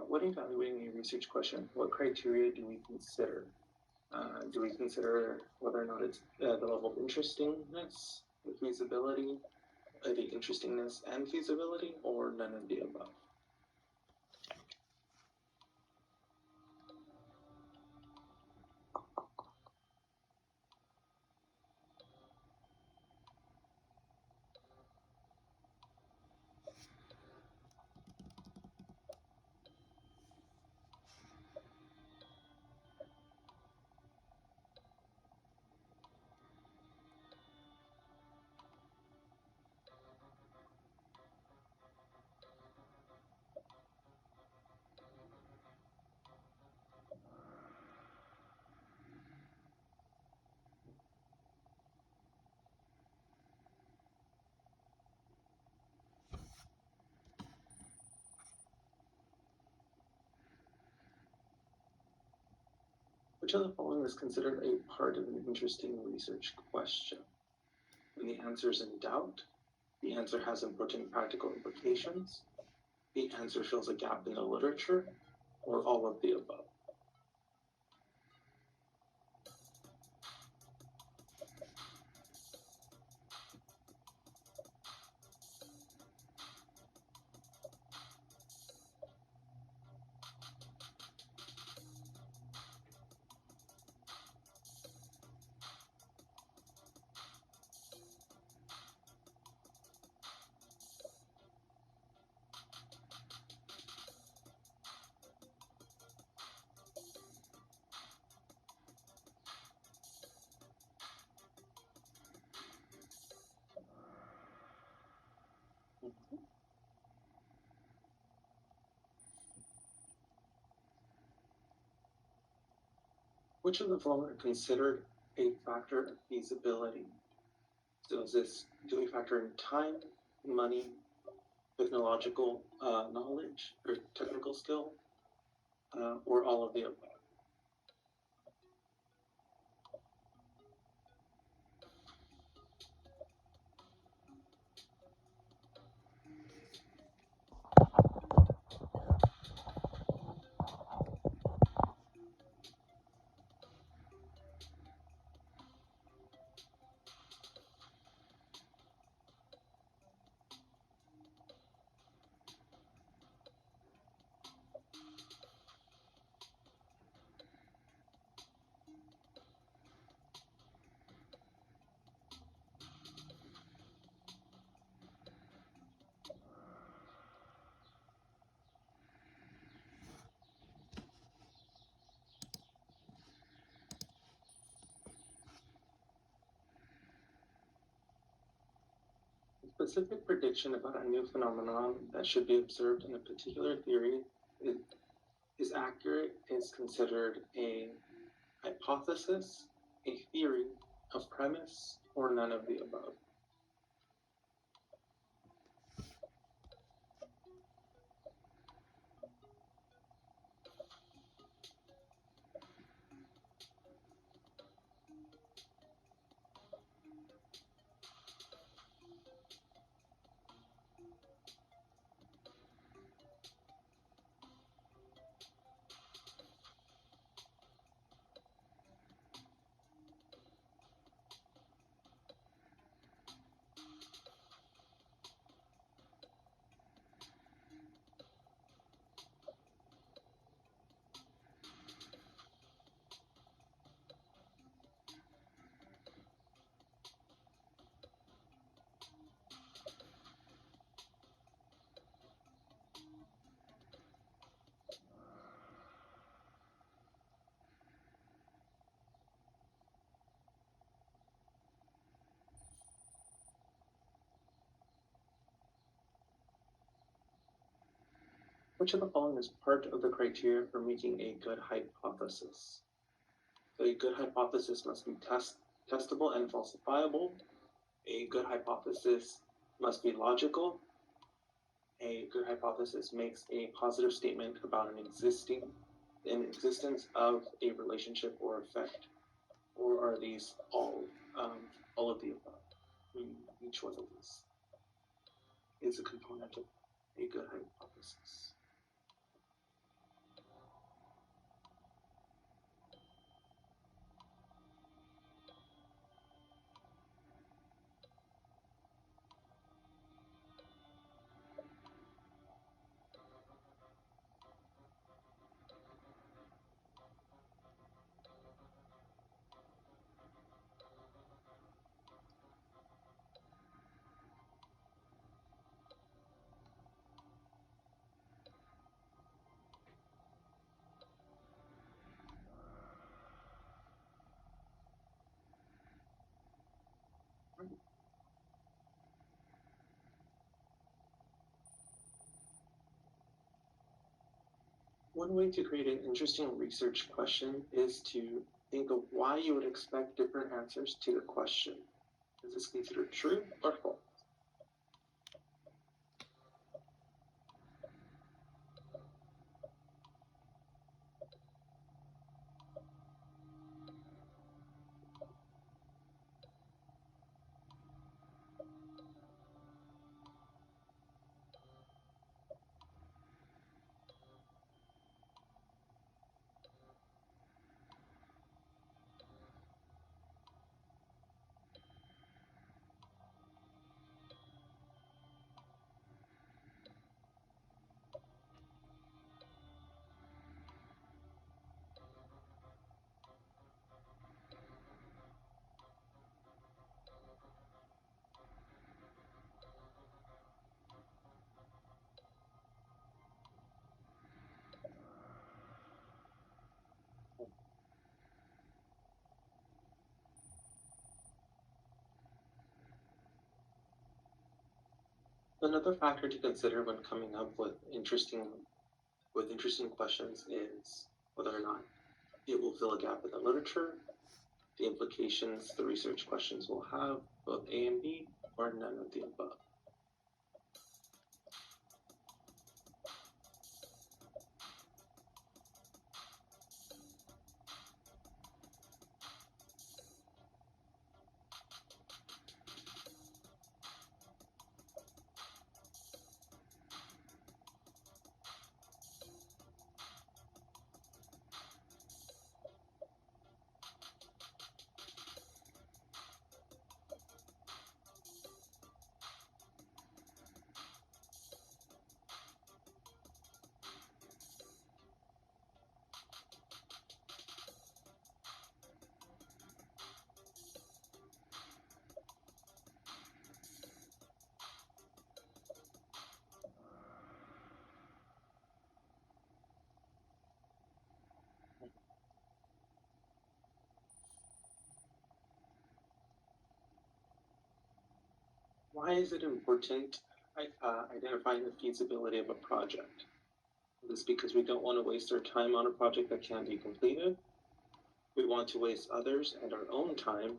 When evaluating a research question, what criteria do we consider? Do we consider whether or not it's the level of interestingness, the feasibility, the interestingness and feasibility, or none of the above? Which of the following is considered a part of an interesting research question? When the answer is in doubt, the answer has important practical implications, the answer fills a gap in the literature, or all of the above. Which of the following are considered a factor of feasibility? So do we factor in time, money, technological knowledge, or technical skill, or all of the above? A specific prediction about a new phenomenon that should be observed in a particular theory is accurate is considered a hypothesis, a theory, a premise, or none of the above. Which of the following is part of the criteria for making a good hypothesis? So a good hypothesis must be testable and falsifiable. A good hypothesis must be logical. A good hypothesis makes a positive statement about an existence of a relationship or effect, or are these all of the above? Each one of these is a component of a good hypothesis. One way to create an interesting research question is to think of why you would expect different answers to the question. Is this considered true or false? Another factor to consider when coming up with interesting questions is whether or not it will fill a gap in the literature, the implications the research questions will have, both A and B, or none of the above. Why is it important identifying the feasibility of a project? This is because we don't want to waste our time on a project that can't be completed. We want to waste others and our own time.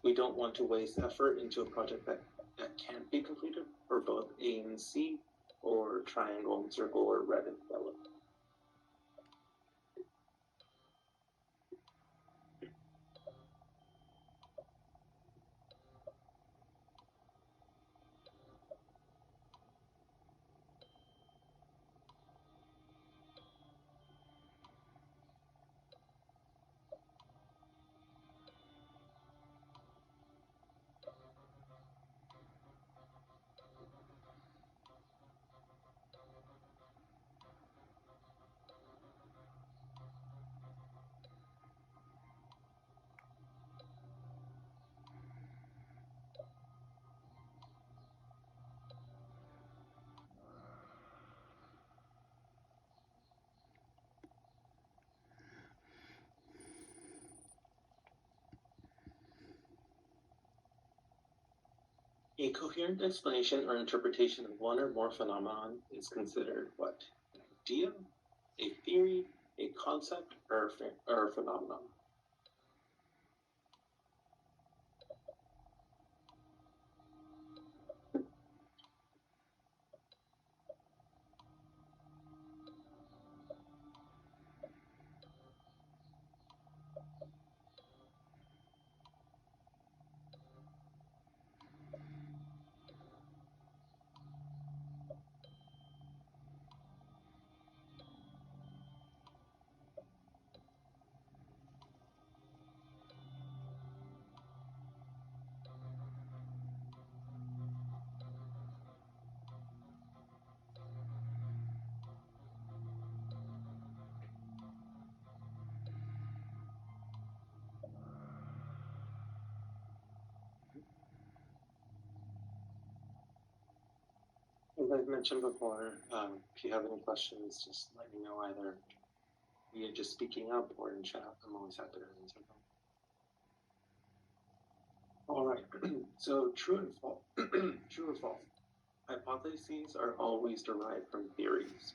We don't want to waste effort into a project that can't be completed, or both A and C, or triangle and circle, or red and yellow. A coherent explanation or interpretation of one or more phenomenon is considered what? An idea, a theory, a concept, or a phenomenon. As I've mentioned before, if you have any questions, just let me know either via just speaking up or in chat. I'm always happy to answer them. All right, so true and false. True or false? Hypotheses are always derived from theories.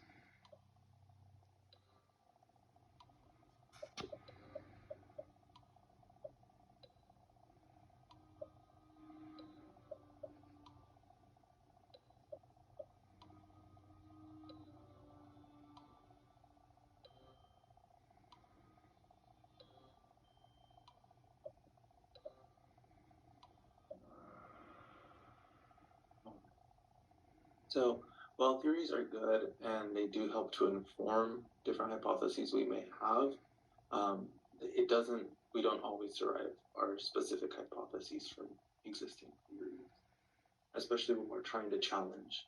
So, while theories are good and they do help to inform different hypotheses we may have, um, it doesn't. We don't always derive our specific hypotheses from existing theories, especially when we're trying to challenge.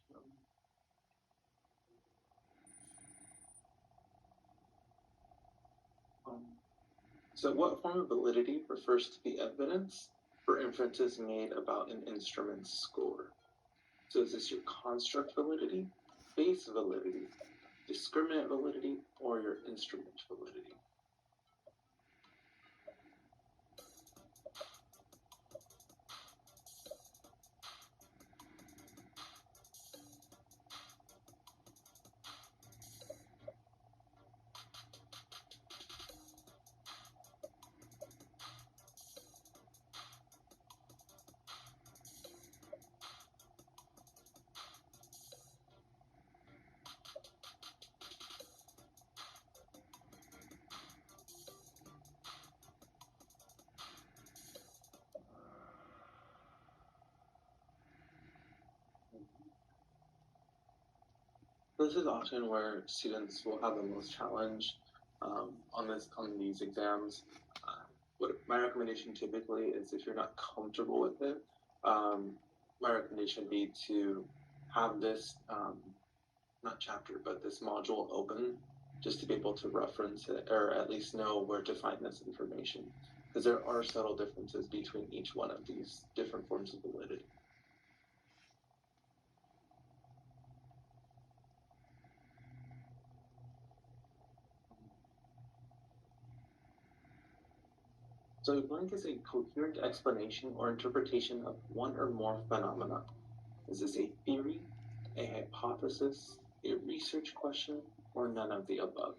So, what form of validity refers to the evidence for inferences made about an instrument's score? So, is this your construct validity, base validity, discriminant validity, or your instrument validity? This is often where students will have the most challenge on these exams. What my recommendation typically is, if you're not comfortable with it, my recommendation would be to have this not chapter, but this module open, just to be able to reference it, or at least know where to find this information, because there are subtle differences between each one of these different forms of validity. So a blank is a coherent explanation or interpretation of one or more phenomena. Is this a theory, a hypothesis, a research question, or none of the above?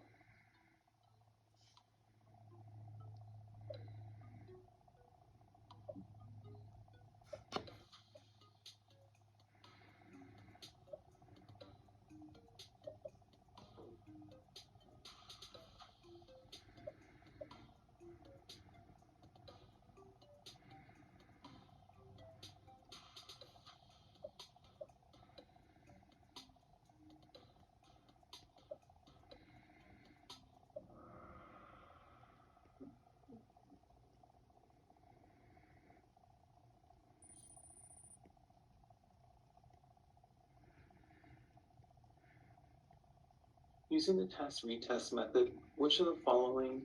Using the test-retest method, which of the following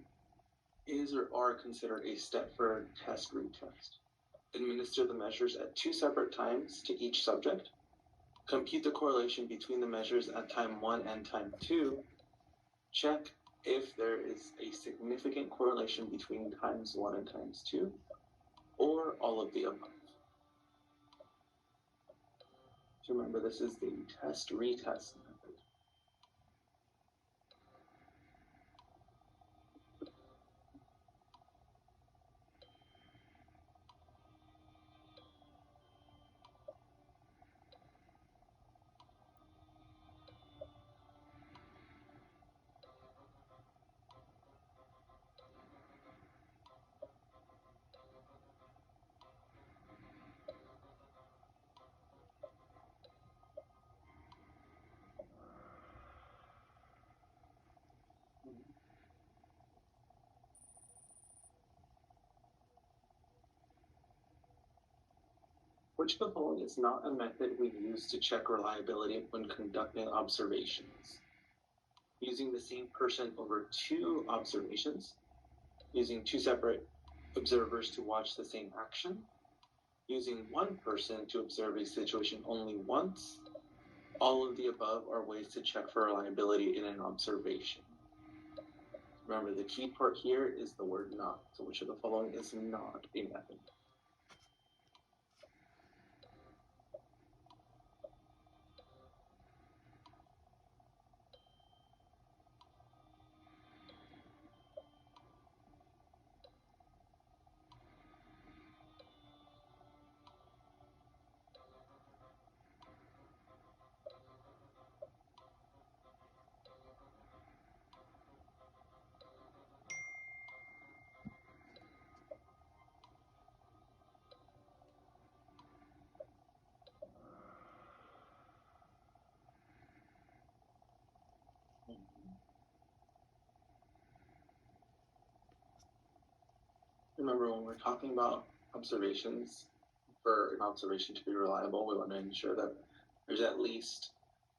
is or are considered a step for test-retest? Administer the measures at 2 separate times to each subject. Compute the correlation between the measures at time 1 and time 2. Check if there is a significant correlation between times 1 and times 2, or all of the above. So remember, this is the test-retest method. Which of the following is not a method we use to check reliability when conducting observations? Using the same person over 2 observations, using 2 separate observers to watch the same action, using 1 person to observe a situation only once. All of the above are ways to check for reliability in an observation. Remember, the key part here is the word not. So which of the following is not a method? remember when we're talking about observations, for an observation to be reliable, we want to ensure that there's at least,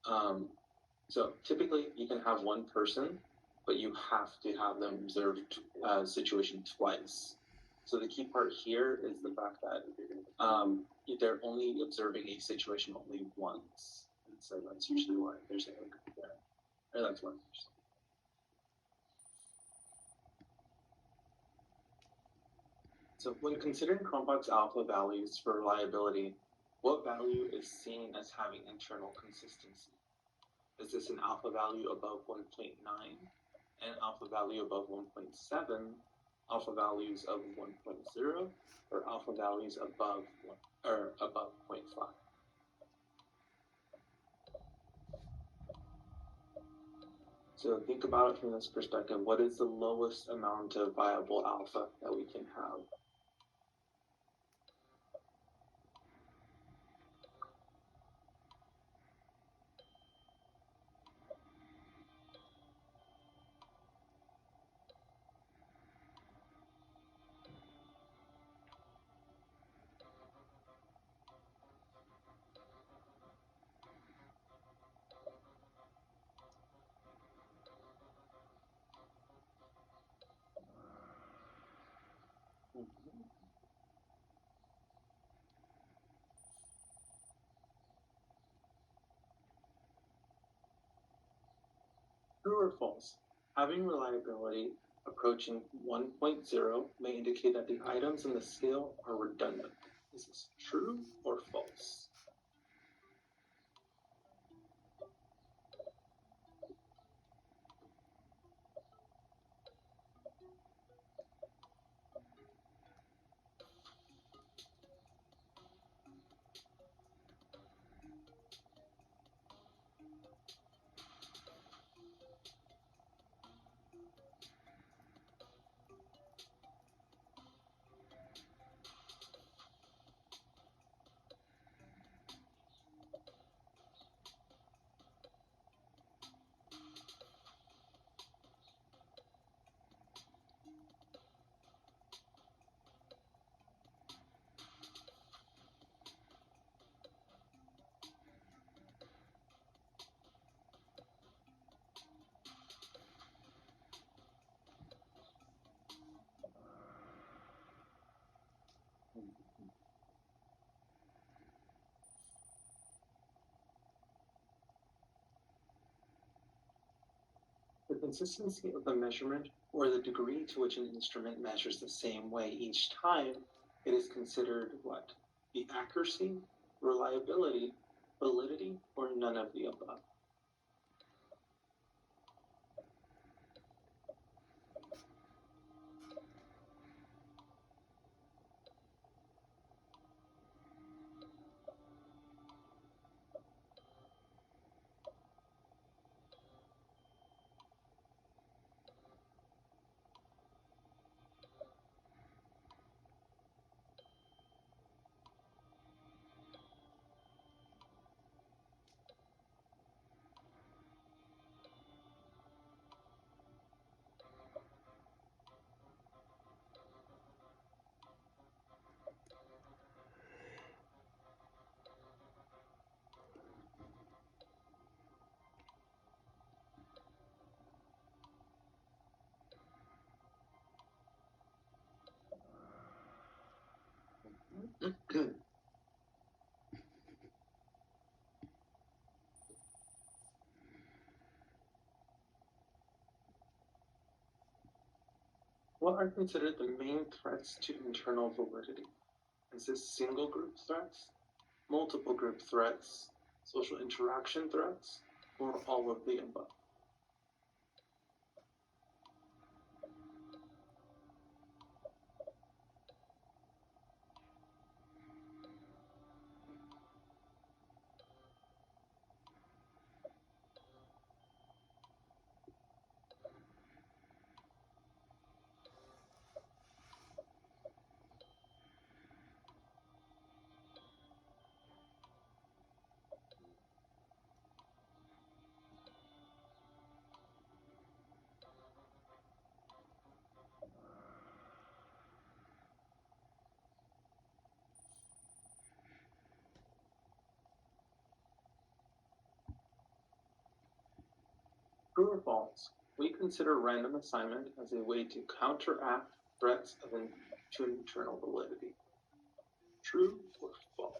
so typically you can have one person, but you have to have them observe a situation twice. So the key part here is the fact that they're only observing a situation only once. And so that's usually why there's a there. Or that's one. So when considering Cronbach's alpha values for reliability, what value is seen as having internal consistency? Is this an alpha value above 1.9, an alpha value above 1.7, alpha values of 1.0, or alpha values above 1 or above 0.5? So think about it from this perspective. What is the lowest amount of viable alpha that we can have? True or false? Having reliability approaching 1.0 may indicate that the items in the scale are redundant. Is this true or false? The consistency of the measurement, or the degree to which an instrument measures the same way each time, it is considered what? The accuracy, reliability, validity, or none of the above? What are considered the main threats to internal validity? Is this single group threats, multiple group threats, social interaction threats, or all of the above? True or false? We consider random assignment as a way to counteract threats to internal validity. True or false?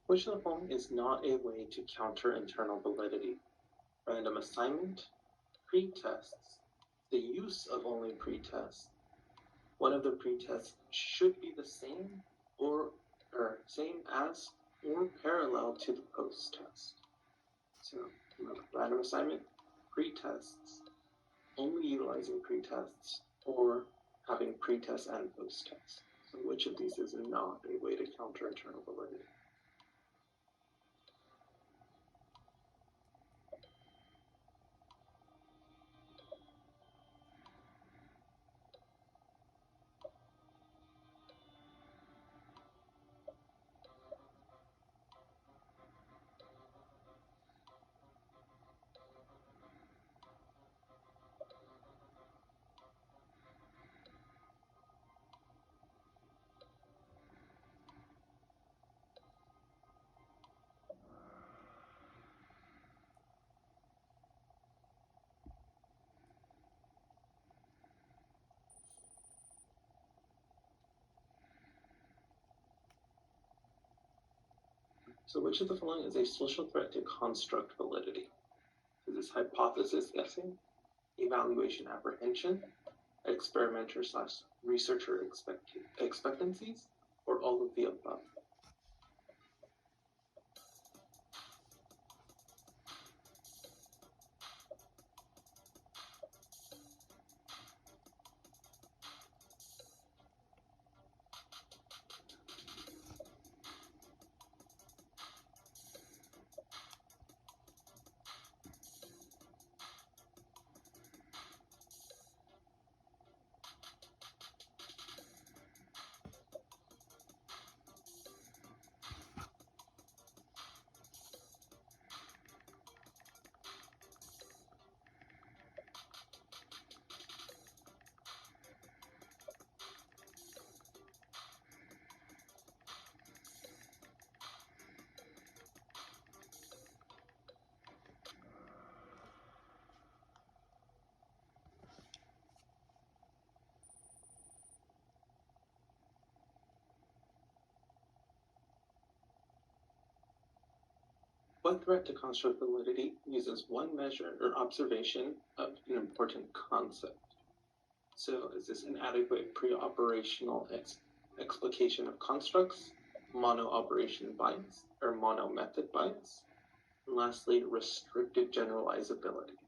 Which of the following is not a way to counter internal validity? Random assignment, pretests, the use of only pretests. One of the pretests should be the same or same as or parallel to the post-test. So random assignment, pretests, only utilizing pretests, or having pretest and post-test. So which of these is not a way to counter internal validity? So which of the following is a social threat to construct validity? Is this hypothesis guessing, evaluation apprehension, experimenter/researcher expectancies, or all of the above? What threat to construct validity uses one measure or observation of an important concept? So is this inadequate pre-operational explication of constructs, mono-operation bias, or mono-method bias? And lastly, restricted generalizability.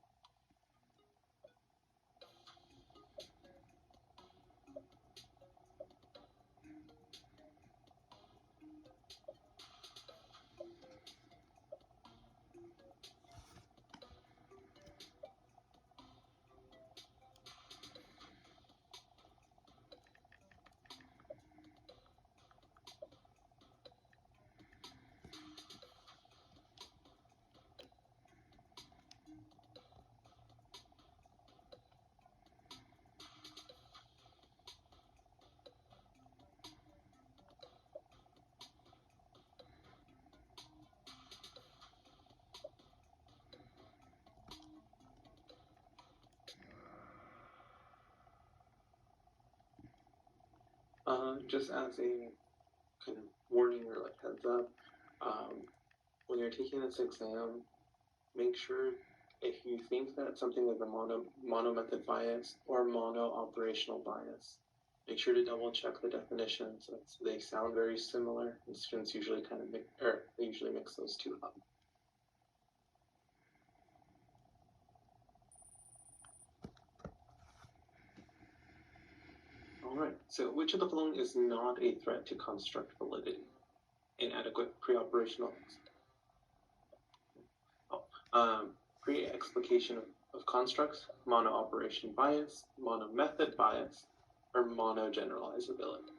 Just as a kind of warning or like heads up. When you're taking this exam, make sure if you think that something is a mono method bias or mono operational bias, make sure to double check the definitions. They sound very similar, and students usually they usually mix those two up. All right, so which of the following is not a threat to construct validity? Inadequate pre-operational pre-explication of constructs, mono-operation bias, mono-method bias, or mono-generalizability.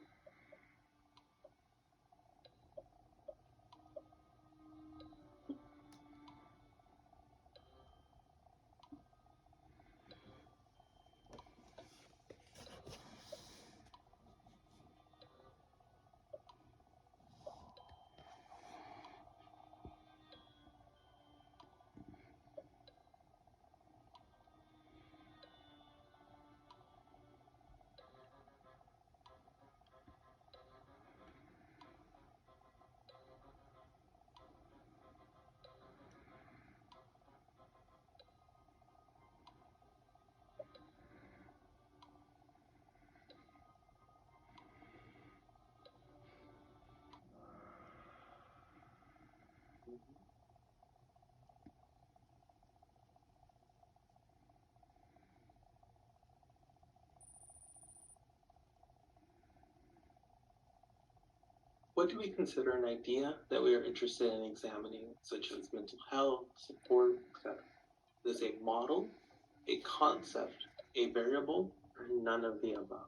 What do we consider an idea that we are interested in examining, such as mental health, support, etc.? Is a model, a concept, a variable, or none of the above?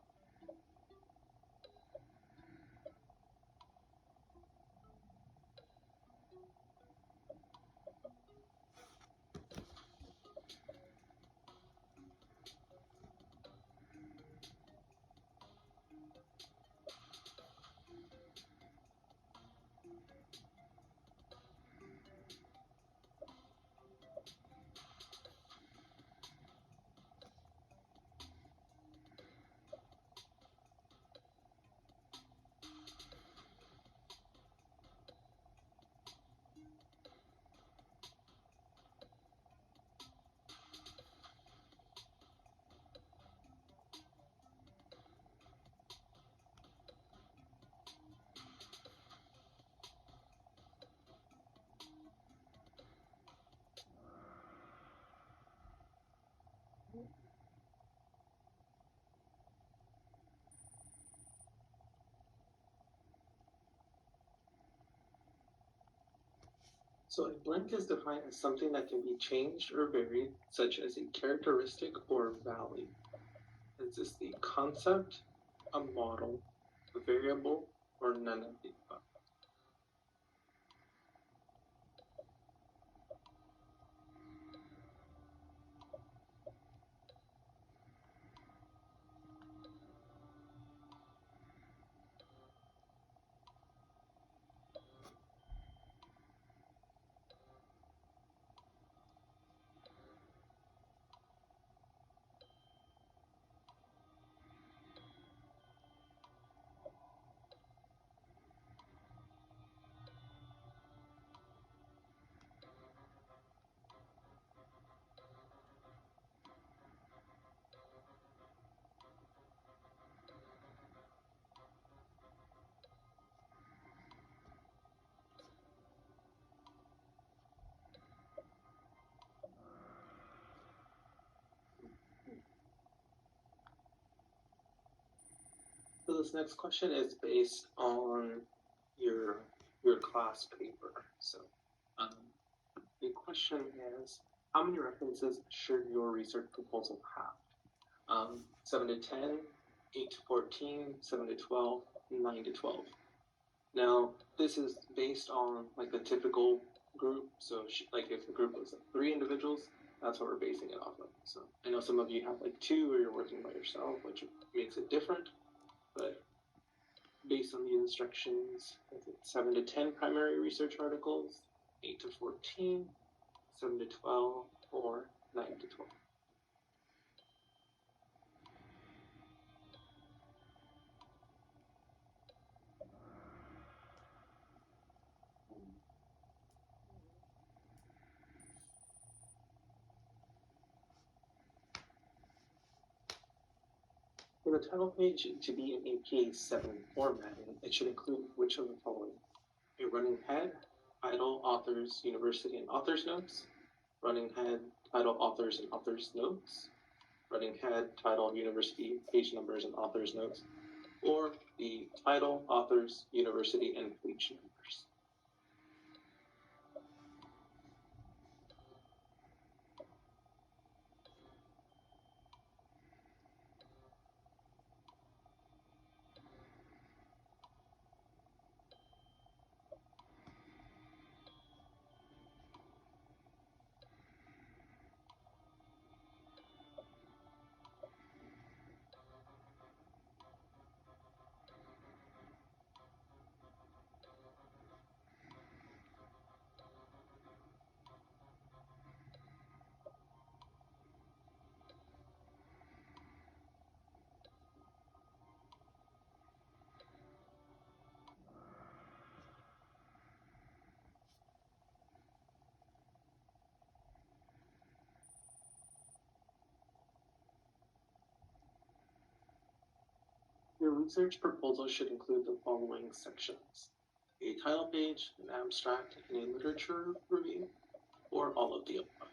So a blank is defined as something that can be changed or varied, such as a characteristic or value. Is this the concept, a model, a variable, or none of the above? So this next question is based on your class paper. So the question is, how many references should your research proposal have? 7 to 10, 8 to 14, 7 to 12, 9 to 12. Now, this is based on like the typical group. So like if the group was like 3 individuals, that's what we're basing it off of. So I know some of you have like 2 or you're working by yourself, which makes it different. But based on the instructions, 7 to 10 primary research articles, 8 to 14, 7 to 12, or 9 to 12. the title page to be in APA 7 formatting, it should include which of the following: a running head, title, authors, university, and authors notes, running head, title, authors, and authors notes, running head, title, university, page numbers, and authors notes, or the title, authors, university, and page numbers. Your research proposal should include the following sections: a title page, an abstract, and a literature review, or all of the above.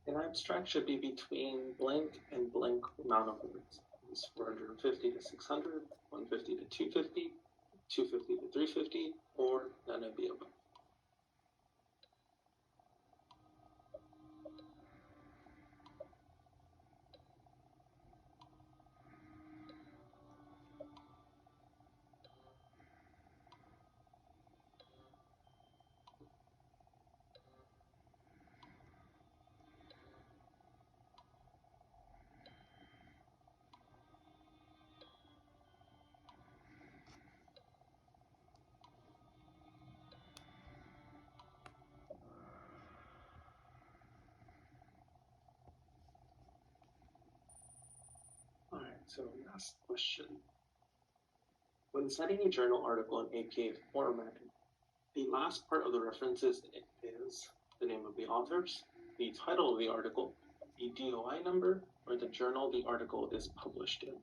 An abstract should be between blank and blank amount of words. It's 450 to 600, 150 to 250, 250 to 350, or none of the above. All right, so last question. When citing a journal article in APA formatting, the last part of the references is the name of the authors, the title of the article, the DOI number, or the journal the article is published in.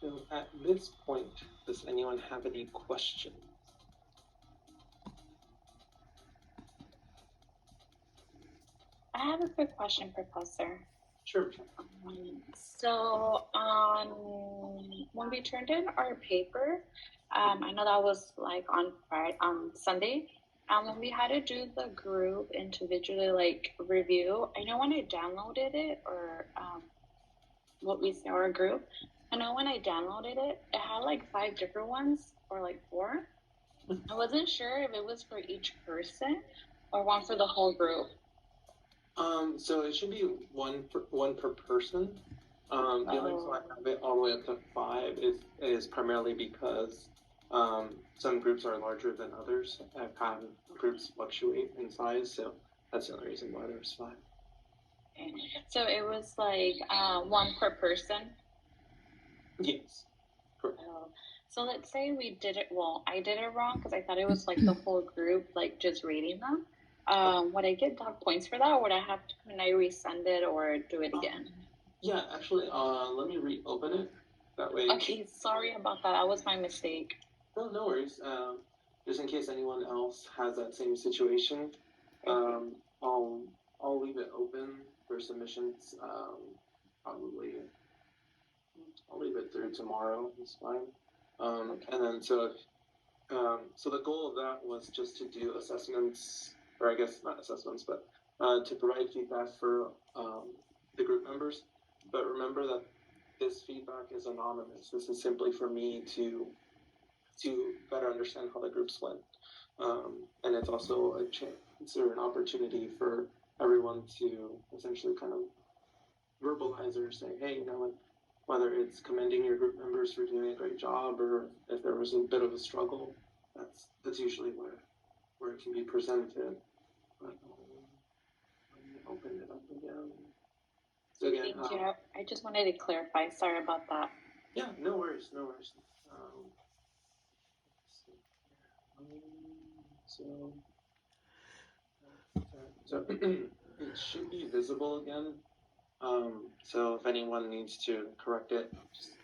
So at this point, does anyone have any questions? I have a quick question, Professor. Sure. So when we turned in our paper, I know that was like on Friday, on Sunday. When we had to do the group individually, like review, I know when I downloaded it or what we say our group, I know when I downloaded it, it had like 5 different ones or like 4. I wasn't sure if it was for each person or one for the whole group. So it should be one per person. The only reason I have it all the way up to 5 is primarily because some groups are larger than others. I've had groups fluctuate in size, so that's the only reason why there's 5. Okay. So it was like one per person. Yes. Correct. Oh. So let's say we did it. Well, I did it wrong because I thought it was like the whole group, like just reading them. Would I get dog points for that, or would I have to? Can I resend it or do it again? Yeah, actually, let me reopen it. That way. Okay, sorry about that. That was my mistake. No worries. Just in case anyone else has that same situation, I'll leave it open for submissions. Probably I'll leave it through tomorrow. It's fine. And then so the goal of that was just to do assessments, or I guess not assessments, but to provide feedback for the group members. But remember that this feedback is anonymous. This is simply for me to better understand how the groups went. And it's also a chance or an opportunity for everyone to essentially kind of verbalize or say, hey, like, whether it's commending your group members for doing a great job or if there was a bit of a struggle, that's usually where it can be presented. But, let me open it up again. So again, Thank you. I just wanted to clarify. Sorry about that. Yeah, no worries. So it should be visible again. So if anyone needs to correct it, just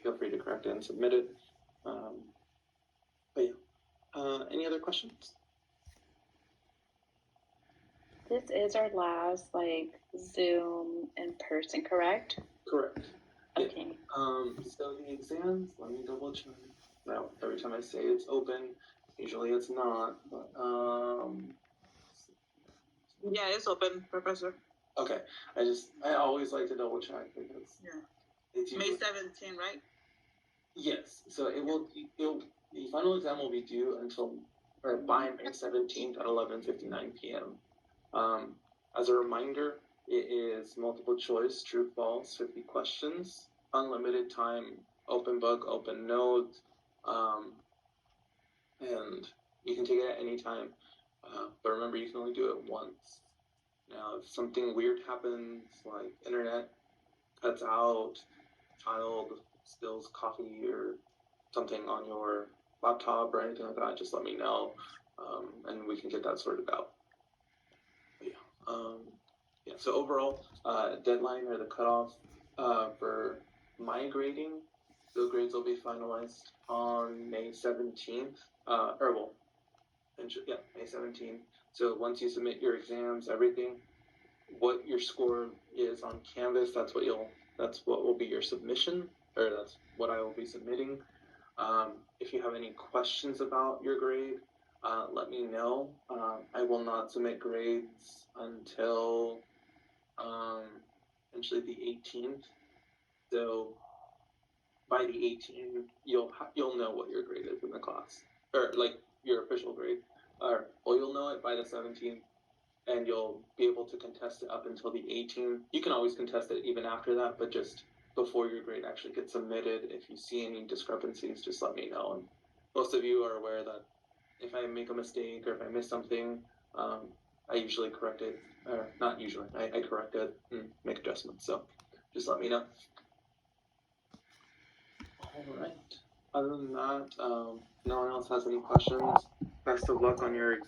feel free to correct it and submit it. But yeah, any other questions? This is our last like Zoom in person, correct? Correct. Okay. So the exams, let me double check. Now, every time I say it's open, usually it's not. But yeah, it's open, Professor. Okay, I always like to double check because it's May usually, 17, right? yes. So the final exam will be due by May 17th at 11:59 p.m. As a reminder, it is multiple choice, true, false, 50 questions, unlimited time, open book, open note, and you can take it at any time. But remember, you can only do it once. Now, if something weird happens, like internet cuts out, child spills coffee or something on your laptop or anything like that, just let me know, and we can get that sorted out. But yeah, so overall, deadline or the cutoff for my grading, the grades will be finalized on May 17th, May 17th. So once you submit your exams, everything, what your score is on Canvas, that's what will be your submission, or that's what I will be submitting. If you have any questions about your grade, let me know. I will not submit grades until essentially the 18th. So by the 18th, you'll know what your grade is in the class, or like your official grade. You'll know it by the 17th, and you'll be able to contest it up until the 18th. You can always contest it even after that, but just before your grade actually gets submitted, if you see any discrepancies, just let me know. And most of you are aware that if I make a mistake or if I miss something, I usually correct it, or not usually, I correct it and make adjustments. So just let me know. All right. Other than that, no one else has any questions. Best of luck on your